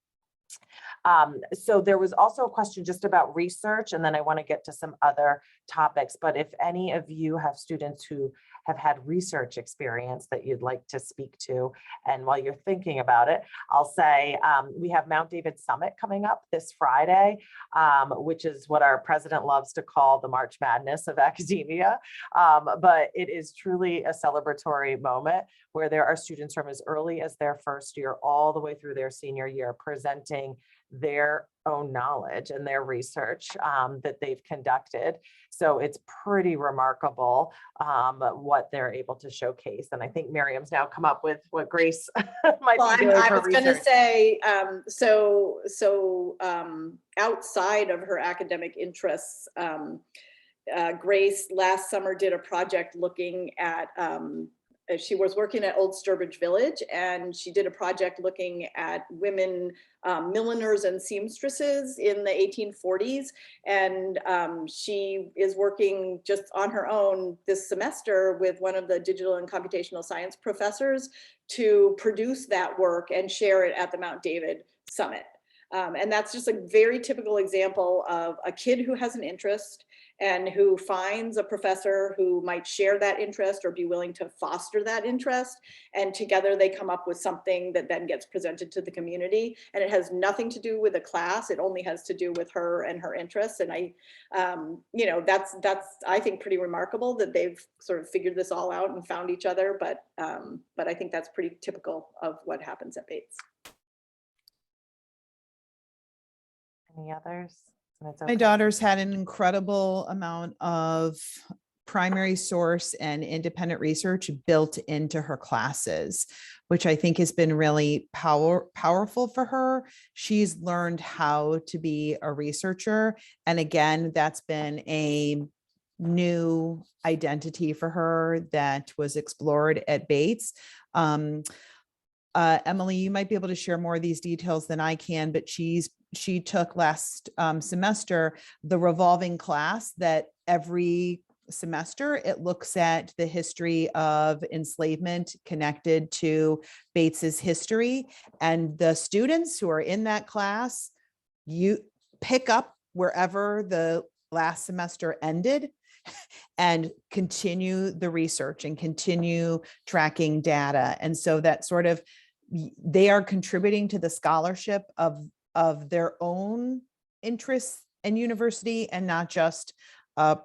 So there was also a question just about research, and then I want to get to some other topics. But if any of you have students who have had research experience that you'd like to speak to. And while you're thinking about it, I'll say we have Mount David Summit coming up this Friday, which is what our president loves to call the March Madness of academia. But it is truly a celebratory moment where there are students from as early as their first year all the way through their senior year presenting their own knowledge and their research that they've conducted. So it's pretty remarkable what they're able to showcase. And I think Miriam's now come up with what Grace might Well, be doing I for was going to research. say, outside of her academic interests, Grace last summer did a project looking at, she was working at Old Sturbridge Village, and she did a project looking at women milliners and seamstresses in the 1840s. And she is working just on her own this semester with one of the digital and computational science professors to produce that work and share it at the Mount David Summit. And that's just a very typical example of a kid who has an interest and who finds a professor who might share that interest or be willing to foster that interest. And together they come up with something that then gets presented to the community. And it has nothing to do with a class. It only has to do with her and her interests. And that's I think pretty remarkable that they've sort of figured this all out and found each other. But I think that's pretty typical of what happens at Bates. Any others? And it's My okay. daughter's had an incredible amount of primary source and independent research built into her classes, which I think has been really powerful for her. She's learned how to be a researcher. And again, that's been a new identity for her that was explored at Bates. Emily, you might be able to share more of these details than I can, but she took last semester the revolving class that every semester it looks at the history of enslavement connected to Bates's history. And the students who are in that class, you pick up wherever the last semester ended and continue the research and continue tracking data. And so that sort of, they are contributing to the scholarship of their own interests and university, and not just, and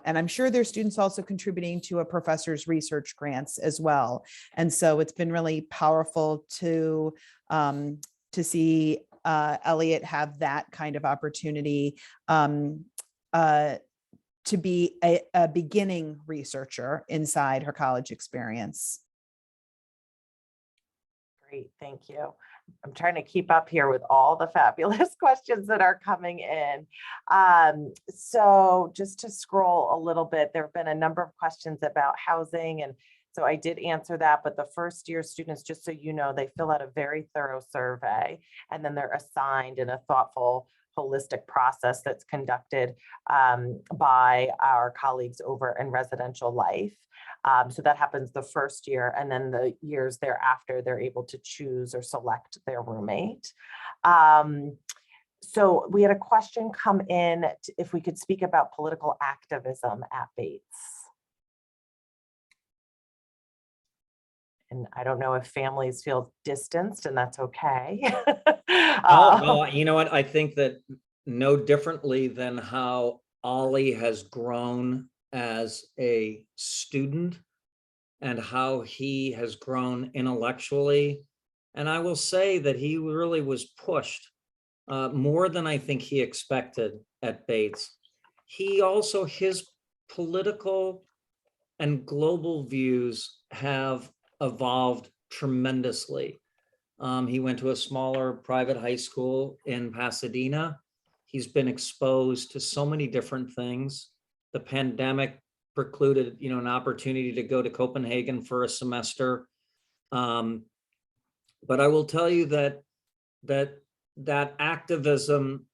I'm sure their students also contributing to a professor's research grants as well. And so it's been really powerful to see Elliot have that kind of opportunity to be a beginning researcher inside her college experience. Great, thank you. I'm trying to keep up here with all the fabulous questions that are coming in. So just to scroll a little bit, there have been a number of questions about housing, and so I did answer that, but the first year students, just so you know, they fill out a very thorough survey, and then they're assigned in a thoughtful, holistic process that's conducted by our colleagues over in residential life. So that happens the first year, and then the years thereafter, they're able to choose or select their roommate. So we had a question come in if we could speak about political activism at Bates. And I don't know if families feel distanced, and that's okay. No, you know what? I think that no differently than how Ollie has grown as a student and how he has grown intellectually. And I will say that he really was pushed more than I think he expected at Bates. He also, his political and global views have evolved tremendously. He went to a smaller private high school in Pasadena. He's been exposed to so many different things. The pandemic precluded, an opportunity to go to Copenhagen for a semester. But I will tell you that activism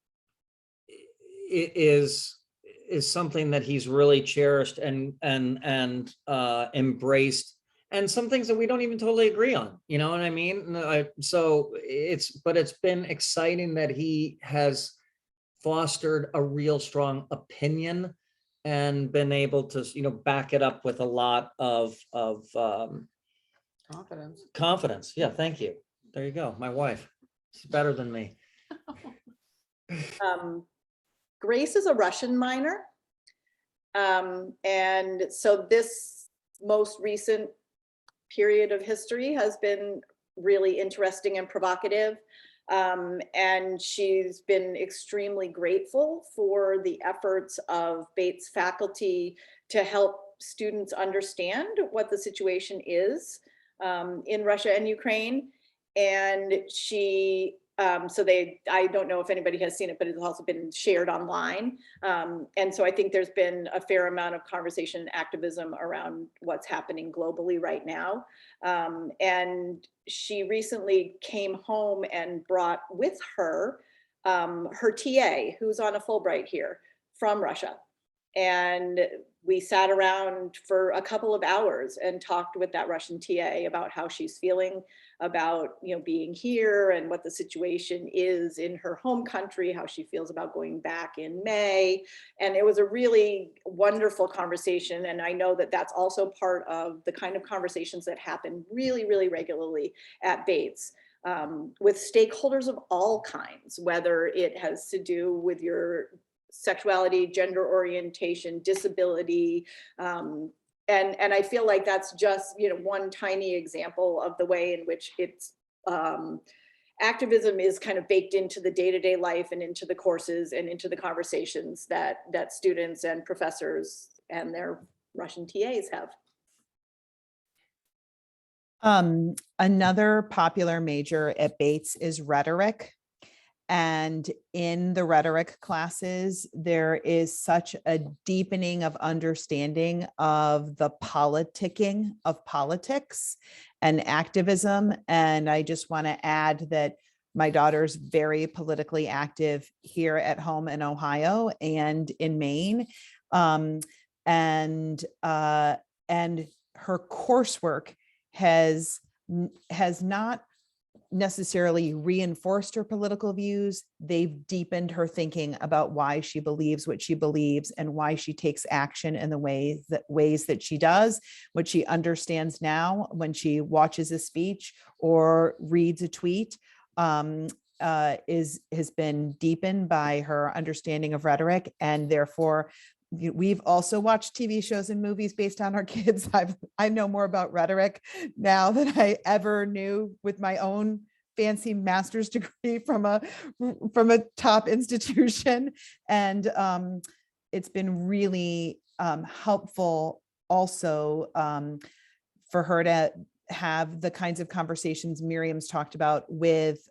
is something that he's really cherished and embraced. And some things that we don't even totally agree on, you know what I mean? So it's been exciting that he has fostered a real strong opinion and been able to, back it up with a lot of Confidence. confidence. Yeah, thank you. There you go. My wife. She's better than me. Grace is a Russian minor. And so this most recent period of history has been really interesting and provocative. And she's been extremely grateful for the efforts of Bates faculty to help students understand what the situation is in Russia and Ukraine. And she, I don't know if anybody has seen it, but it's also been shared online. And so I think there's been a fair amount of conversation and activism around what's happening globally right now. And she recently came home and brought with her her TA, who's on a Fulbright here from Russia. And we sat around for a couple of hours and talked with that Russian TA about how she's feeling about, being here and what the situation is in her home country, how she feels about going back in May. And it was a really wonderful conversation. And I know that that's also part of the kind of conversations that happen really, really regularly at Bates. With stakeholders of all kinds, whether it has to do with your sexuality, gender orientation, disability. And I feel like that's just, one tiny example of the way in which it's activism is kind of baked into the day-to-day life and into the courses and into the conversations that students and professors and their Russian TAs have. Another popular major at Bates is rhetoric. And in the rhetoric classes, there is such a deepening of understanding of the politicking of politics and activism. And I just want to add that my daughter's very politically active here at home in Ohio and in Maine. And her coursework has not necessarily reinforced her political views. They've deepened her thinking about why she believes what she believes and why she takes action in the ways that she does. What she understands now when she watches a speech or reads a tweet has been deepened by her understanding of rhetoric, and therefore we've also watched TV shows and movies based on our kids. I know more about rhetoric now than I ever knew with my own fancy master's degree from a top institution. And it's been really helpful also for her to have the kinds of conversations Miriam's talked about with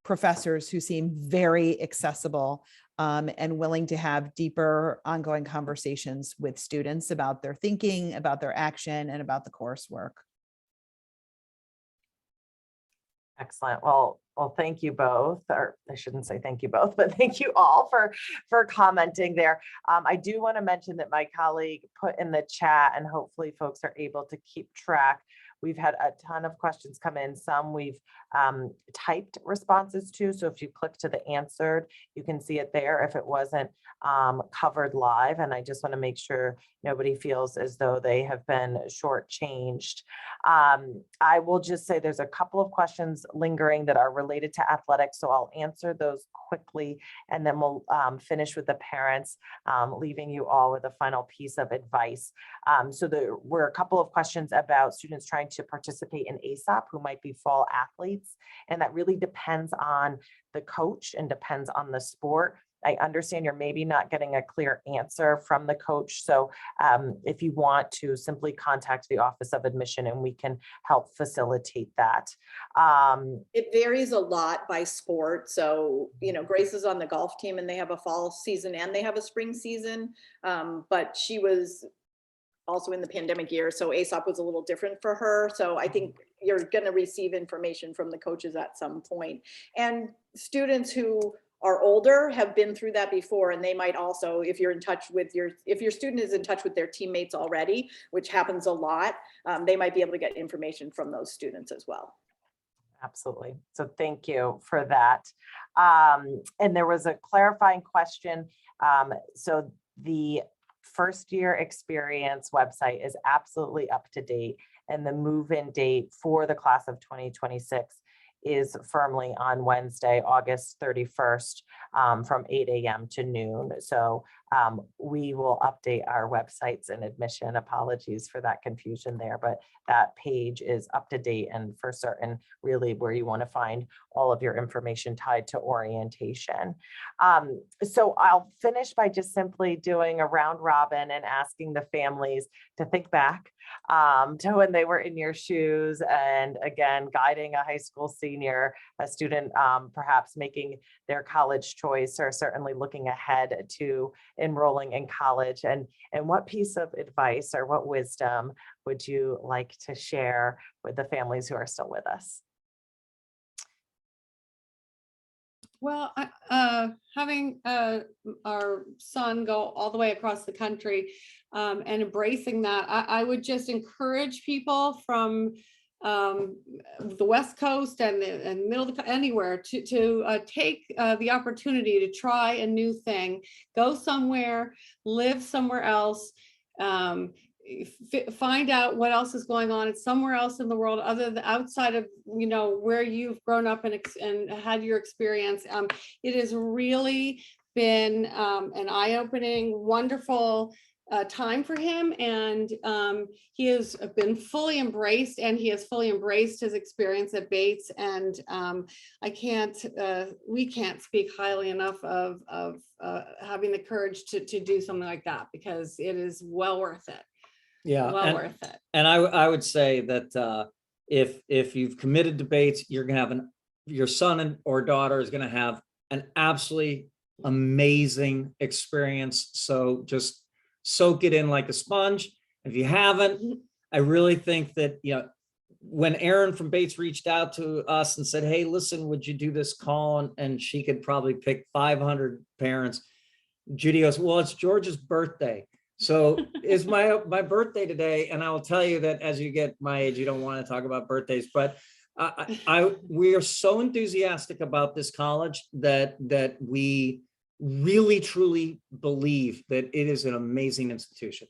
professors who seem very accessible and willing to have deeper ongoing conversations with students about their thinking, about their action, and about the coursework. Excellent. Well, thank you both, or I shouldn't say thank you both, but thank you all for commenting there. I do want to mention that my colleague put in the chat, and hopefully folks are able to keep track. We've had a ton of questions come in. Some we've typed responses to. So if you click to the answered, you can see it there if it wasn't covered live. And I just want to make sure nobody feels as though they have been shortchanged. I will just say there's a couple of questions lingering that are related to athletics. So I'll answer those quickly, and then we'll finish with the parents, leaving you all with a final piece of advice. So there were a couple of questions about students trying to participate in ASOP who might be fall athletes, and that really depends on the coach and depends on the sport. I understand you're maybe not getting a clear answer from the coach. So if you want to, simply contact the Office of Admission and we can help facilitate that. It varies a lot by sport. So, Grace is on the golf team and they have a fall season and they have a spring season, but she was also in the pandemic year. So ASOP was a little different for her. So I think you're going to receive information from the coaches at some point. And students who are older have been through that before, and they might also, if your student is in touch with their teammates already, which happens a lot, they might be able to get information from those students as well. Absolutely. So thank you for that. And there was a clarifying question. So the first year experience website is absolutely up to date, and the move-in date for the class of 2026 is firmly on Wednesday, August 31st, from 8 a.m. to noon. So we will update our websites and admission. Apologies for that confusion there, but that page is up to date and for certain really where you want to find all of your information tied to orientation. So I'll finish by just simply doing a round robin and asking the families to think back to when they were in your shoes, and again, guiding a high school senior, a student perhaps making their college choice, or certainly looking ahead to enrolling in college. And what piece of advice or what wisdom would you like to share with the families who are still with us? Well, having our son go all the way across the country and embracing that, I would just encourage people from the West Coast and middle of anywhere to take the opportunity to try a new thing, go somewhere, live somewhere else. Find out what else is going on somewhere else in the world other than outside of where you've grown up and had your experience. It has really been an eye-opening, wonderful time for him, and he has been fully embraced, and he has fully embraced his experience at Bates. And we can't speak highly enough of having the courage to do something like that, because it is well worth it. Yeah, well worth it. And I would say that if you've committed to Bates, you're gonna have your son or daughter is gonna have an absolutely amazing experience. So just soak it in like a sponge. If you haven't, I really think that when Erin from Bates reached out to us and said, "Hey, listen, would you do this call?" and she could probably pick 500 parents. Judy goes, "Well, it's George's birthday. So it's my birthday today." And I will tell you that as you get my age, you don't want to talk about birthdays, but we are so enthusiastic about this college that we really truly believe that it is an amazing institution.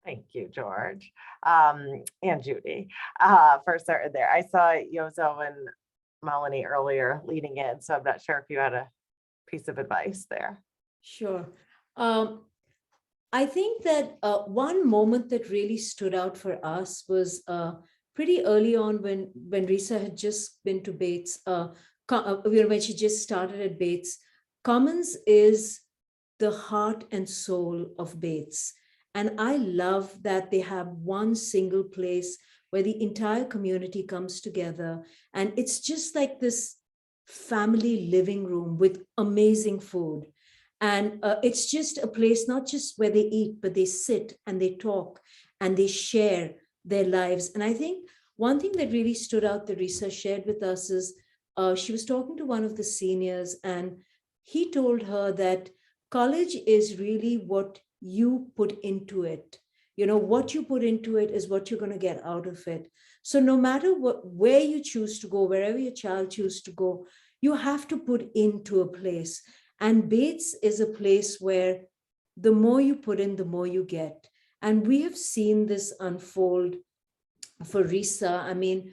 Thank you, George, and Judy, for certain there. I saw Yozo and Melanie earlier leading in, so I'm not sure if you had a piece of advice there. Sure. I think that one moment that really stood out for us was pretty early on when Risa had just been to Bates, when she just started at Bates. Commons is the heart and soul of Bates. And I love that they have one single place where the entire community comes together. And it's just like this family living room with amazing food. And it's just a place, not just where they eat, but they sit and they talk and they share their lives. And I think one thing that really stood out that Risa shared with us is she was talking to one of the seniors, and he told her that college is really what you put into it. What you put into it is what you're going to get out of it. So no matter where you choose to go, wherever your child chooses to go, you have to put into a place. And Bates is a place where the more you put in, the more you get. And we have seen this unfold for Risa. I mean,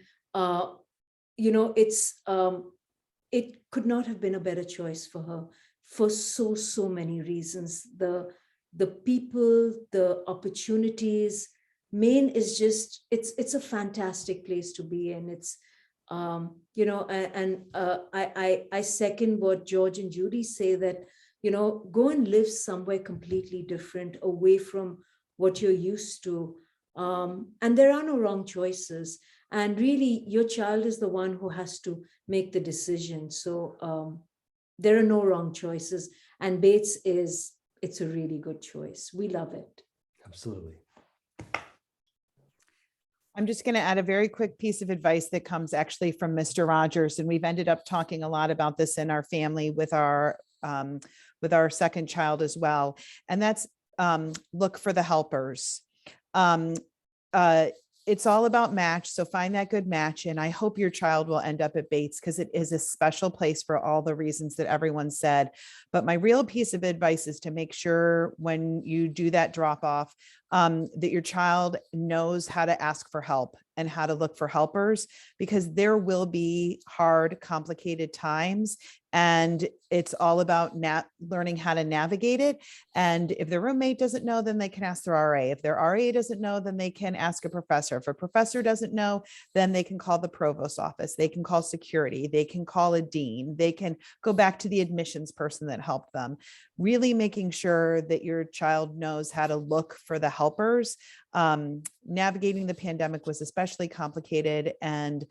it could not have been a better choice for her for so many reasons. The people, the opportunities. Maine is just, it's a fantastic place to be in. It's I second what George and Judy say, that go and live somewhere completely different, away from what you're used to, and there are no wrong choices, and really your child is the one who has to make the decision. So there are no wrong choices, and Bates it's a really good choice. We love it. Absolutely. I'm just going to add a very quick piece of advice that comes actually from Mr. Rogers. And we've ended up talking a lot about this in our family with our second child as well. And that's look for the helpers. it's all about match. So find that good match. And I hope your child will end up at Bates because it is a special place for all the reasons that everyone said. But my real piece of advice is to make sure when you do that drop off, that your child knows how to ask for help and how to look for helpers, because there will be hard, complicated times. And it's all about learning how to navigate it. And if their roommate doesn't know, then they can ask their RA. If their RA doesn't know, then they can ask a professor. If a professor doesn't know, then they can call the provost's office. They can call security. They can call a dean. They can go back to the admissions person that helped them. Really making sure that your child knows how to look for the helpers. Navigating the pandemic was especially complicated, and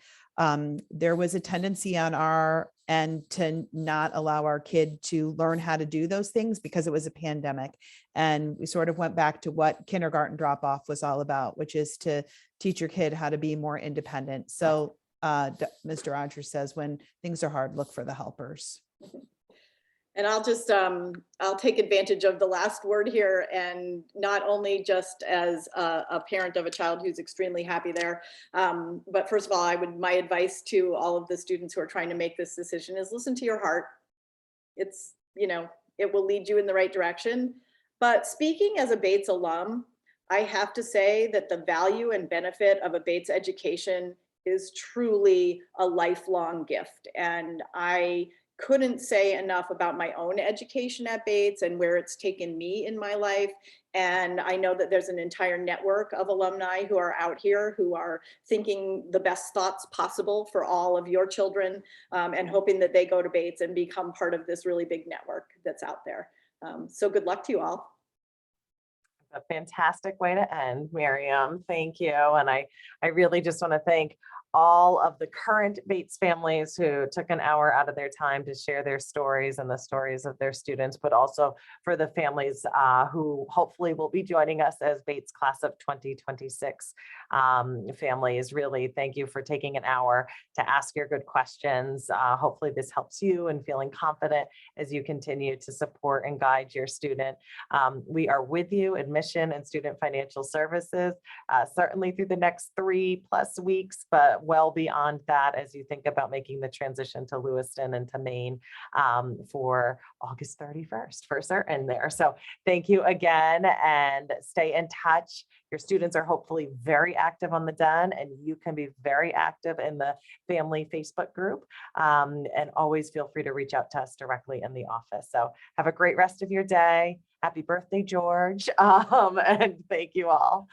there was a tendency on our end to not allow our kid to learn how to do those things because it was a pandemic. And we sort of went back to what kindergarten drop off was all about, which is to teach your kid how to be more independent. So Mr. Rogers says, when things are hard, look for the helpers. And I'll just, I'll take advantage of the last word here, and not only just as a parent of a child who's extremely happy there, but first of all, my advice to all of the students who are trying to make this decision is listen to your heart. It's, it will lead you in the right direction. But speaking as a Bates alum, I have to say that the value and benefit of a Bates education is truly a lifelong gift. And I couldn't say enough about my own education at Bates and where it's taken me in my life. And I know that there's an entire network of alumni who are out here who are thinking the best thoughts possible for all of your children, and hoping that they go to Bates and become part of this really big network that's out there. So good luck to you all. A fantastic way to end, Miriam. Thank you. And I really just want to thank all of the current Bates families who took an hour out of their time to share their stories and the stories of their students, but also for the families who hopefully will be joining us as Bates class of 2026 families. Really, thank you for taking an hour to ask your good questions. Hopefully this helps you in feeling confident as you continue to support and guide your student. We are with you, admission and student financial services, certainly through the next 3+ weeks, but well beyond that as you think about making the transition to Lewiston and to Maine for August 31st for certain there. So thank you again, and stay in touch. Your students are hopefully very active on the Den, and you can be very active in the family Facebook group, and always feel free to reach out to us directly in the office. So have a great rest of your day. Happy birthday, George. And thank you all.